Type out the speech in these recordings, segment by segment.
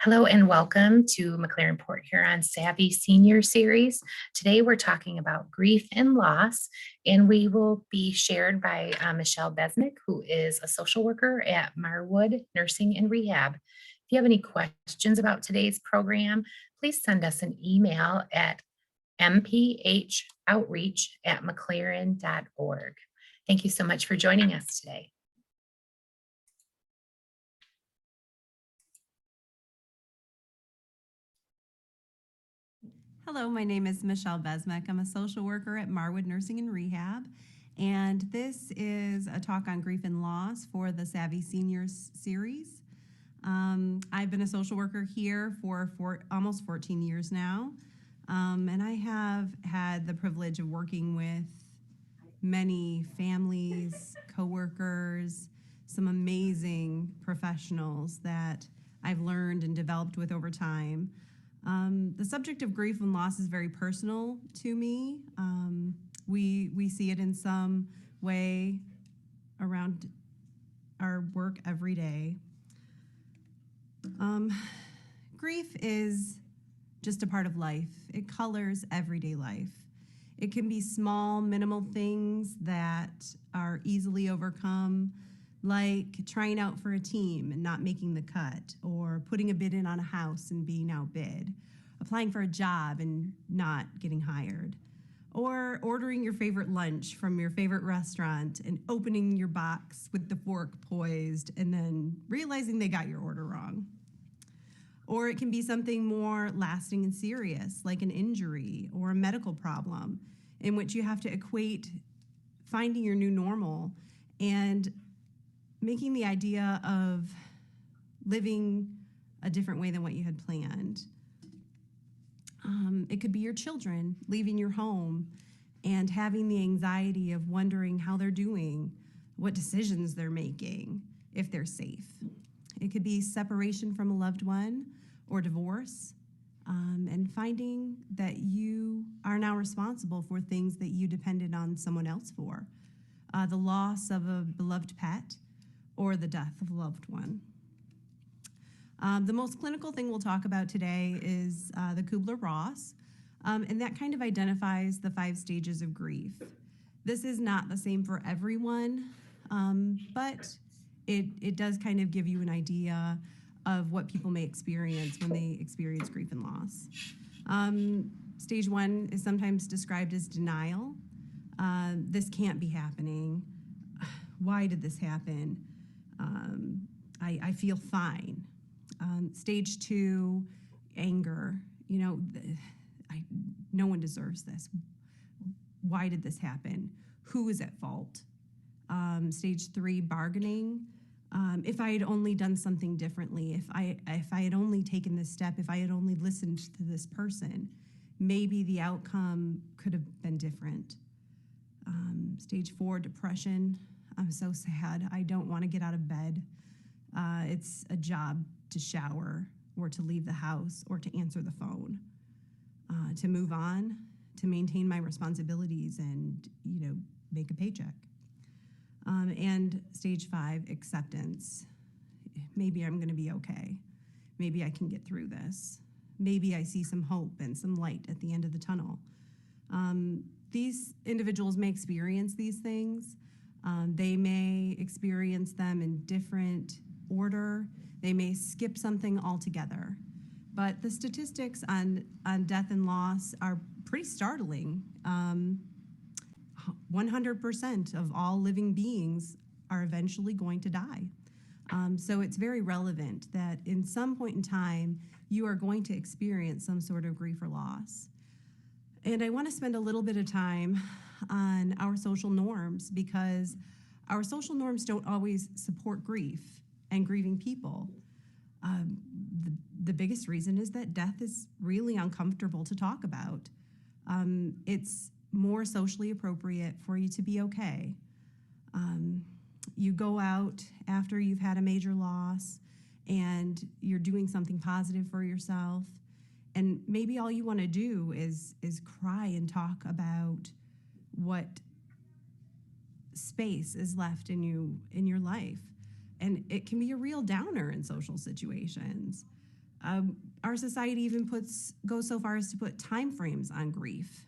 Hello and welcome to McLaren Port Huron Savvy Senior Series. Today we're talking about grief and loss, and we will be shared by Michelle Bezemek, who is a social worker at Marwood Nursing and Rehab. If you have any questions about today's program, please send us an email at mphoutreach@mclaren.org. Thank you so much for joining us today. Hello, my name is Michelle Bezemek. I'm a social worker at Marwood Nursing and Rehab, and this is a talk on grief and loss for the Savvy Seniors series. I've been a social worker here for almost 14 years now, and I have had the privilege of working with many families, coworkers, some amazing professionals that I've learned and developed with over time. The subject of grief and loss is very personal to me. We see it in some way around our work every day. Grief is just a part of life. It colors everyday life. It can be small, minimal things that are easily overcome, like trying out for a team and not making the cut, or putting a bid in on a house and being outbid, applying for a job and not getting hired, or ordering your favorite lunch from your favorite restaurant and opening your box with the fork poised and then realizing they got your order wrong. Or it can be something more lasting and serious, like an injury or a medical problem, in which you have to equate finding your new normal and making the idea of living a different way than what you had planned. It could be your children leaving your home and having the anxiety of wondering how they're doing, what decisions they're making, if they're safe. It could be separation from a loved one or divorce, and finding that you are now responsible for things that you depended on someone else for. The loss of a beloved pet, or the death of a loved one. The most clinical thing we'll talk about today is the Kubler-Ross, and that kind of identifies the 5 stages of grief. This is not the same for everyone, but it does kind of give you an idea of what people may experience when they experience grief and loss. Stage 1 is sometimes described as denial. This can't be happening. Why did this happen? I feel fine. Stage 2, anger. No one deserves this. Why did this happen? Who is at fault? Stage 3, bargaining. If I had only done something differently, if I had only taken this step, if I had only listened to this person, maybe the outcome could have been different. Stage 4, depression. I'm so sad. I don't want to get out of bed. It's a job to shower or to leave the house or to answer the phone, to move on, to maintain my responsibilities and, make a paycheck. And stage 5, acceptance. Maybe I'm going to be okay. Maybe I can get through this. Maybe I see some hope and some light at the end of the tunnel. These individuals may experience these things. They may experience them in different order. They may skip something altogether. But the statistics on death and loss are pretty startling. 100% of all living beings are eventually going to die. So it's very relevant that in some point in time, you are going to experience some sort of grief or loss. And I want to spend a little bit of time on our social norms, because our social norms don't always support grief and grieving people. The biggest reason is that death is really uncomfortable to talk about. It's more socially appropriate for you to be okay. You go out after you've had a major loss and you're doing something positive for yourself, and maybe all you want to do is cry and talk about what space is left in your life. And it can be a real downer in social situations. Our society even goes so far as to put time frames on grief.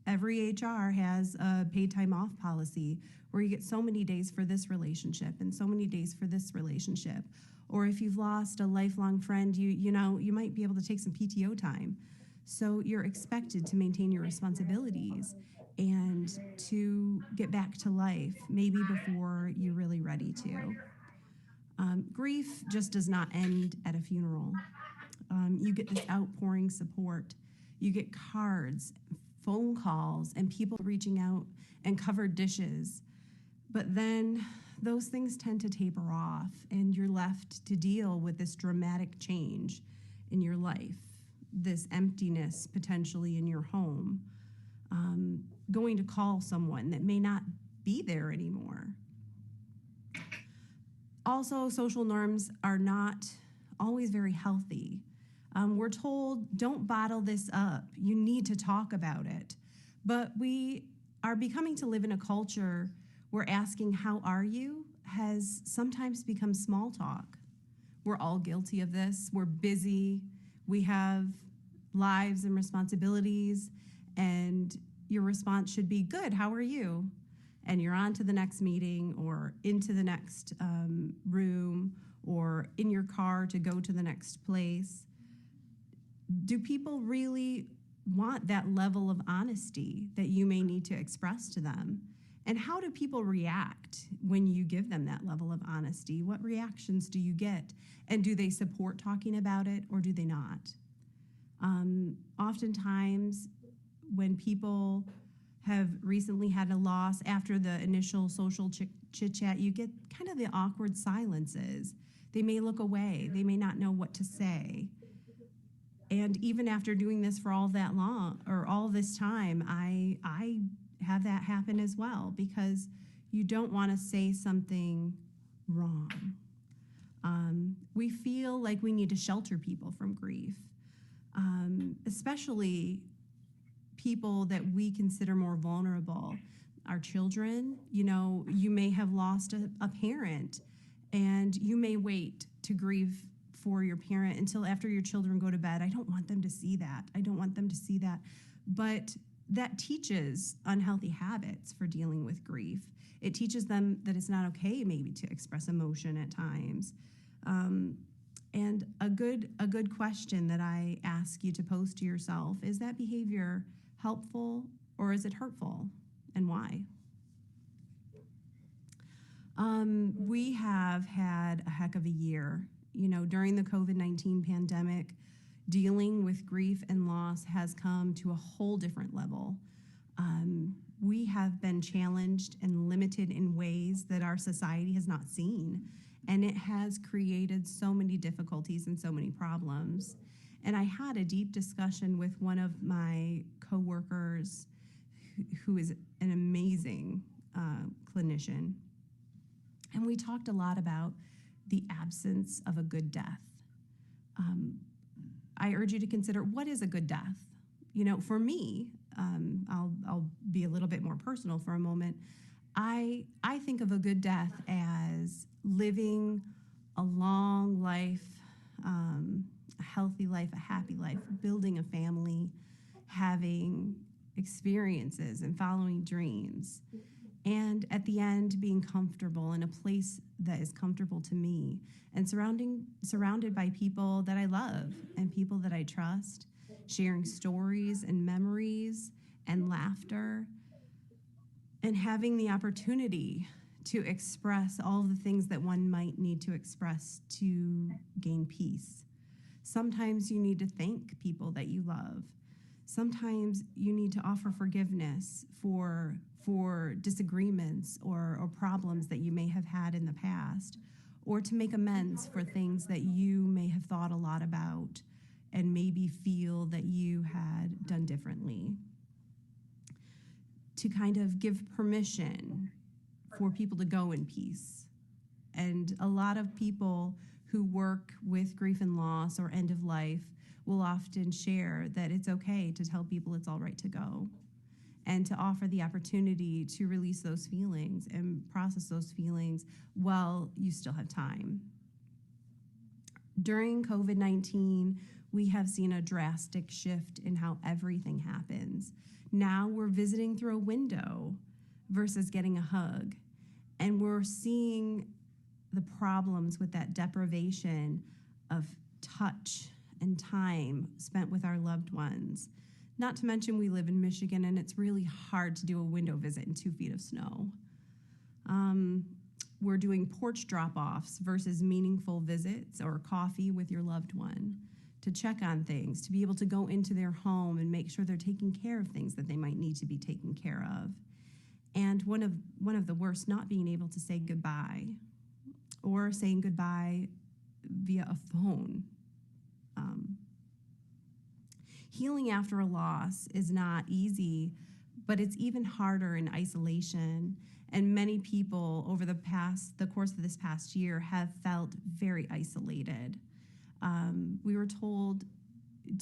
Every HR has a paid time off policy where you get so many days for this relationship and so many days for this relationship. Or if you've lost a lifelong friend, you might be able to take some PTO time. So you're expected to maintain your responsibilities and to get back to life maybe before you're really ready to. Grief just does not end at a funeral. You get this outpouring support. You get cards, phone calls, and people reaching out and covered dishes. But then those things tend to taper off, and you're left to deal with this dramatic change in your life, this emptiness potentially in your home, going to call someone that may not be there anymore. Also, social norms are not always very healthy. We're told, don't bottle this up. You need to talk about it. But we are becoming to live in a culture where asking, how are you, has sometimes become small talk. We're all guilty of this. We're busy. We have lives and responsibilities. And your response should be, good, how are you? And you're on to the next meeting or into the next room or in your car to go to the next place. Do people really want that level of honesty that you may need to express to them? And how do people react when you give them that level of honesty? What reactions do you get? And do they support talking about it or do they not? Oftentimes, when people have recently had a loss after the initial social chit-chat, you get kind of the awkward silences. They may look away. They may not know what to say. And even after doing this for all that long or all this time, I have that happen as well because you don't want to say something wrong. We feel like we need to shelter people from grief, especially people that we consider more vulnerable. Our children, you may have lost a parent and you may wait to grieve for your parent until after your children go to bed. I don't want them to see that. I don't want them to see that. But that teaches unhealthy habits for dealing with grief. It teaches them that it's not okay maybe to express emotion at times. And a good question that I ask you to pose to yourself is that behavior helpful or is it hurtful, and why? We have had a heck of a year. During the COVID-19 pandemic, dealing with grief and loss has come to a whole different level. We have been challenged and limited in ways that our society has not seen, and it has created so many difficulties and so many problems. And I had a deep discussion with one of my coworkers who is an amazing clinician, and we talked a lot about the absence of a good death. I urge you to consider, what is a good death? For me, I'll be a little bit more personal for a moment. I think of a good death as living a long life, a healthy life, a happy life, building a family, having experiences and following dreams. And at the end, being comfortable in a place that is comfortable to me and surrounded by people that I love and people that I trust, sharing stories and memories and laughter, and having the opportunity to express all the things that one might need to express to gain peace. Sometimes you need to thank people that you love. Sometimes you need to offer forgiveness for disagreements or problems that you may have had in the past, or to make amends for things that you may have thought a lot about and maybe feel that you had done differently. To kind of give permission for people to go in peace. And a lot of people who work with grief and loss or end of life will often share that it's okay to tell people it's all right to go, and to offer the opportunity to release those feelings and process those feelings while you still have time. During COVID-19, we have seen a drastic shift in how everything happens. Now we're visiting through a window versus getting a hug. And we're seeing the problems with that deprivation of touch and time spent with our loved ones. Not to mention, we live in Michigan and it's really hard to do a window visit in 2 feet of snow. We're doing porch drop-offs versus meaningful visits or coffee with your loved one to check on things, to be able to go into their home and make sure they're taking care of things that they might need to be taken care of. And one of the worst, not being able to say goodbye or saying goodbye via a phone. Healing after a loss is not easy, but it's even harder in isolation. And many people over the course of this past year have felt very isolated. We were told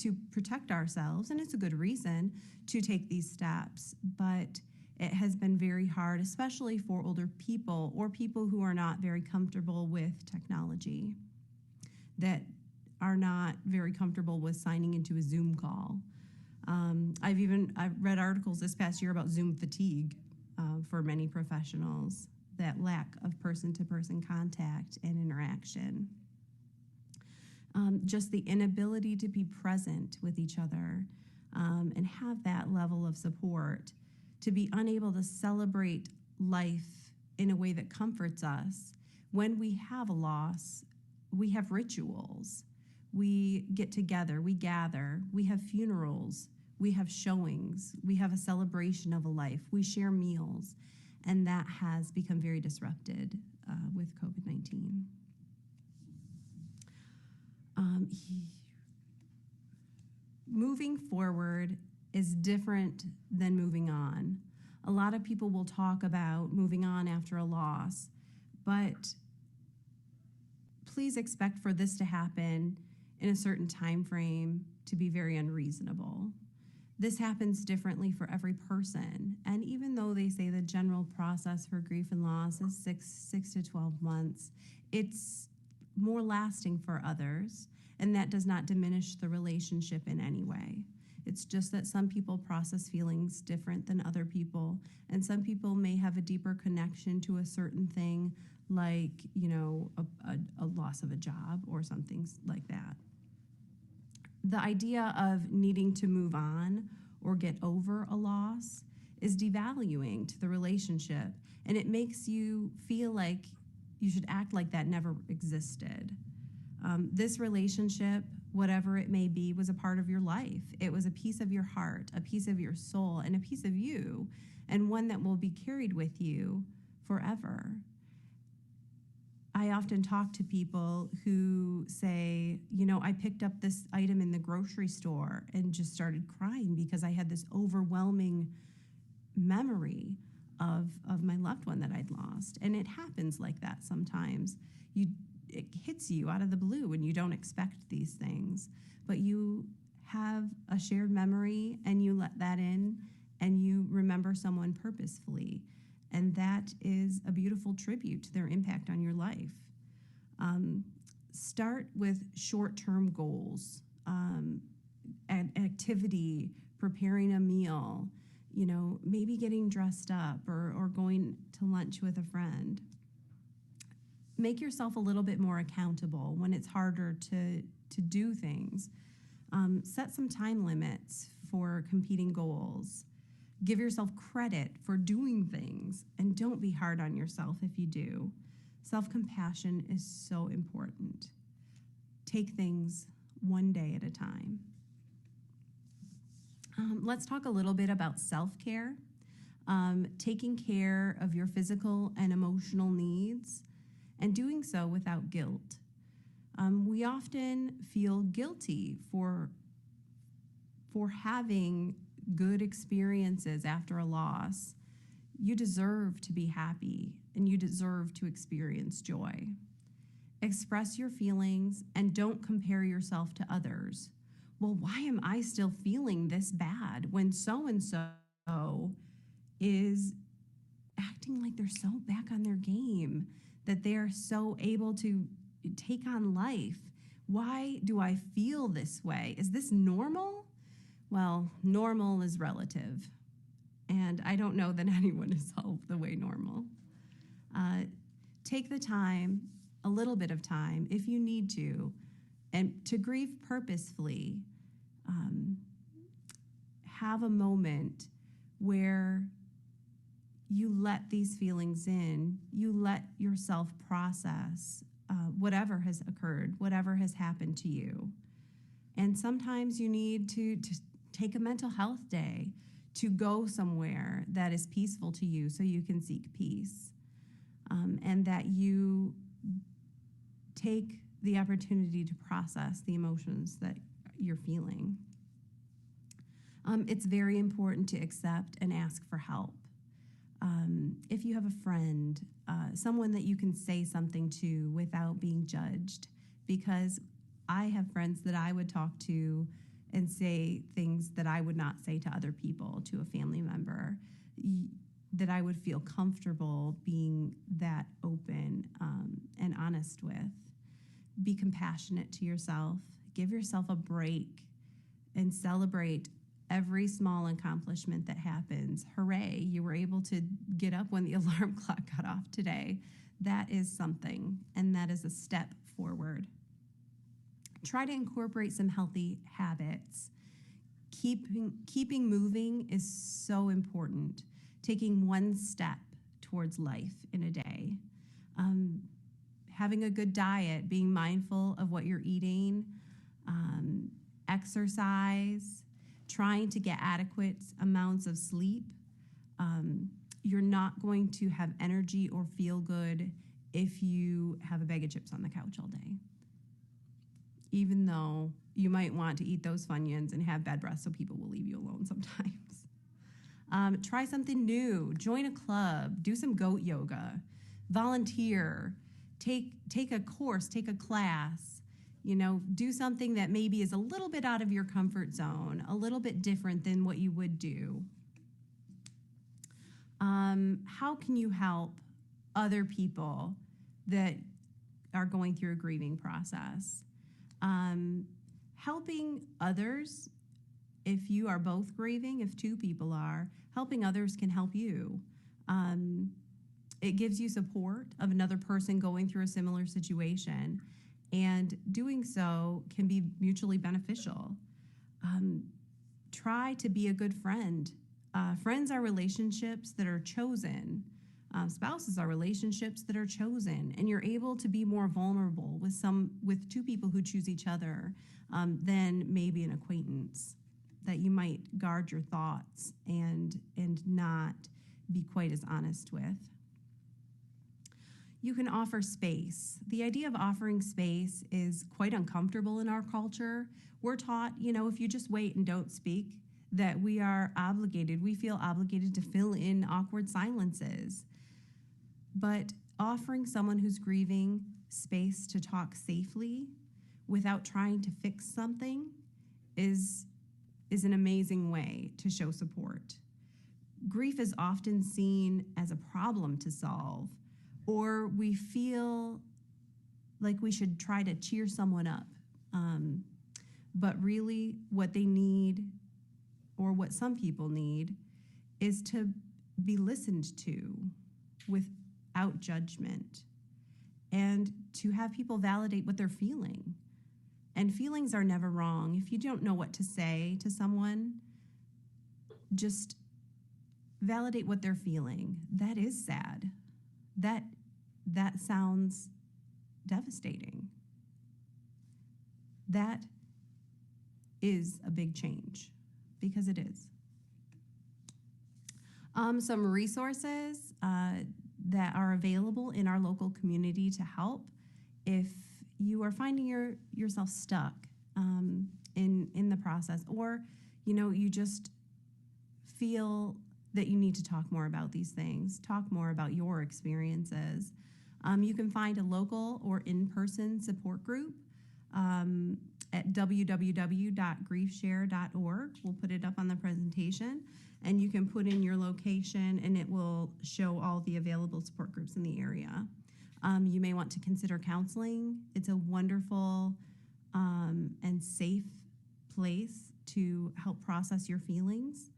to protect ourselves, and it's a good reason to take these steps, but it has been very hard, especially for older people or people who are not very comfortable with technology, that are not very comfortable with signing into a Zoom call. I've read articles this past year about Zoom fatigue for many professionals, that lack of person-to-person contact and interaction. Just the inability to be present with each other and have that level of support, to be unable to celebrate life in a way that comforts us. When we have a loss, we have rituals. We get together, we gather, we have funerals, we have showings, we have a celebration of a life, we share meals, and that has become very disrupted with COVID-19. Moving forward is different than moving on. A lot of people will talk about moving on after a loss, but please expect for this to happen in a certain time frame to be very unreasonable. This happens differently for every person. And even though they say the general process for grief and loss is 6 to 12 months, it's more lasting for others. And that does not diminish the relationship in any way. It's just that some people process feelings different than other people. And some people may have a deeper connection to a certain thing, like, a loss of a job or something like that. The idea of needing to move on or get over a loss is devaluing to the relationship, and it makes you feel like you should act like that never existed. This relationship, whatever it may be, was a part of your life. It was a piece of your heart, a piece of your soul, and a piece of you, and one that will be carried with you forever. I often talk to people who say, I picked up this item in the grocery store and just started crying because I had this overwhelming memory of my loved one that I'd lost. And it happens like that sometimes. It hits you out of the blue and you don't expect these things, but you have a shared memory and you let that in and you remember someone purposefully. And that is a beautiful tribute to their impact on your life. Start with short-term goals, activity, preparing a meal, maybe getting dressed up or going to lunch with a friend. Make yourself a little bit more accountable when it's harder to do things. Set some time limits for competing goals. Give yourself credit for doing things, and don't be hard on yourself if you do. Self-compassion is so important. Take things one day at a time. Let's talk a little bit about self-care. Taking care of your physical and emotional needs, and doing so without guilt. We often feel guilty for having good experiences after a loss. You deserve to be happy and you deserve to experience joy. Express your feelings and don't compare yourself to others. Well, why am I still feeling this bad when so-and-so is acting like they're so back on their game, that they're so able to take on life? Why do I feel this way? Is this normal? Well, normal is relative, and I don't know that anyone is all the way normal. Take the time, a little bit of time, if you need to, and to grieve purposefully. Have a moment where you let these feelings in, you let yourself process whatever has occurred, whatever has happened to you. And sometimes you need to take a mental health day, to go somewhere that is peaceful to you so you can seek peace, and that you take the opportunity to process the emotions that you're feeling. It's very important to accept and ask for help. If you have a friend, someone that you can say something to without being judged, because I have friends that I would talk to and say things that I would not say to other people, to a family member, that I would feel comfortable being that open and honest with. Be compassionate to yourself. Give yourself a break and celebrate every small accomplishment that happens. Hooray, you were able to get up when the alarm clock got off today. That is something, and that is a step forward. Try to incorporate some healthy habits. Keeping moving is so important. Taking one step towards life in a day. Having a good diet, being mindful of what you're eating, exercise, trying to get adequate amounts of sleep. You're not going to have energy or feel good if you have a bag of chips on the couch all day. Even though you might want to eat those Funyuns and have bed rest so people will leave you alone sometimes. Try something new. Join a club. Do some goat yoga. Volunteer. Take a course. Take a class. Do something that maybe is a little bit out of your comfort zone, a little bit different than what you would do. How can you help other people that are going through a grieving process? Helping others, if you are both grieving, if two people are, helping others can help you. It gives you support of another person going through a similar situation, and doing so can be mutually beneficial. Try to be a good friend. Friends are relationships that are chosen. Spouses are relationships that are chosen, and you're able to be more vulnerable with two people who choose each other than maybe an acquaintance, that you might guard your thoughts and not be quite as honest with. You can offer space. The idea of offering space is quite uncomfortable in our culture. We're taught, if you just wait and don't speak, that we feel obligated to fill in awkward silences. But offering someone who's grieving space to talk safely without trying to fix something is an amazing way to show support. Grief is often seen as a problem to solve, or we feel like we should try to cheer someone up. But really what they need, or what some people need, is to be listened to without judgment, and to have people validate what they're feeling. And feelings are never wrong. If you don't know what to say to someone, just validate what they're feeling. That is sad. That sounds devastating. That is a big change, because it is. Some resources that are available in our local community to help if you are finding yourself stuck in the process, or you just feel that you need to talk more about these things, talk more about your experiences. You can find a local or in-person support group at www.griefshare.org. We'll put it up on the presentation, and you can put in your location, and it will show all the available support groups in the area. You may want to consider counseling. It's a wonderful and safe place to help process your feelings.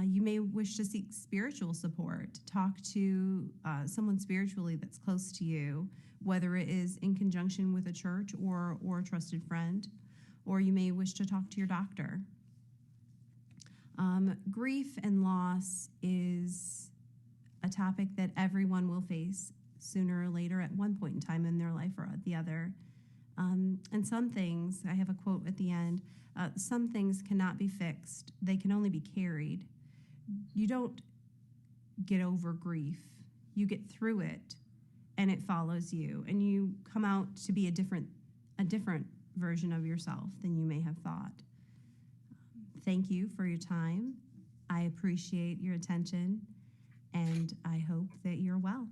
You may wish to seek spiritual support. Talk to someone spiritually that's close to you, whether it is in conjunction with a church or a trusted friend, or you may wish to talk to your doctor. Grief and loss is a topic that everyone will face sooner or later at one point in time in their life or at the other. And some things, I have a quote at the end, some things cannot be fixed, they can only be carried. You don't get over grief, you get through it, and it follows you, and you come out to be a different version of yourself than you may have thought. Thank you for your time. I appreciate your attention, and I hope that you're well.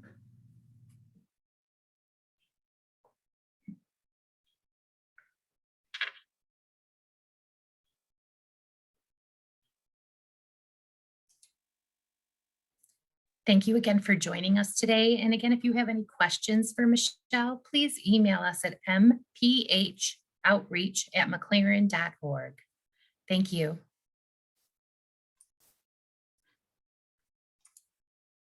Thank you again for joining us today. And again, if you have any questions for Michelle, please email us at mphoutreach@mclaren.org. Thank you.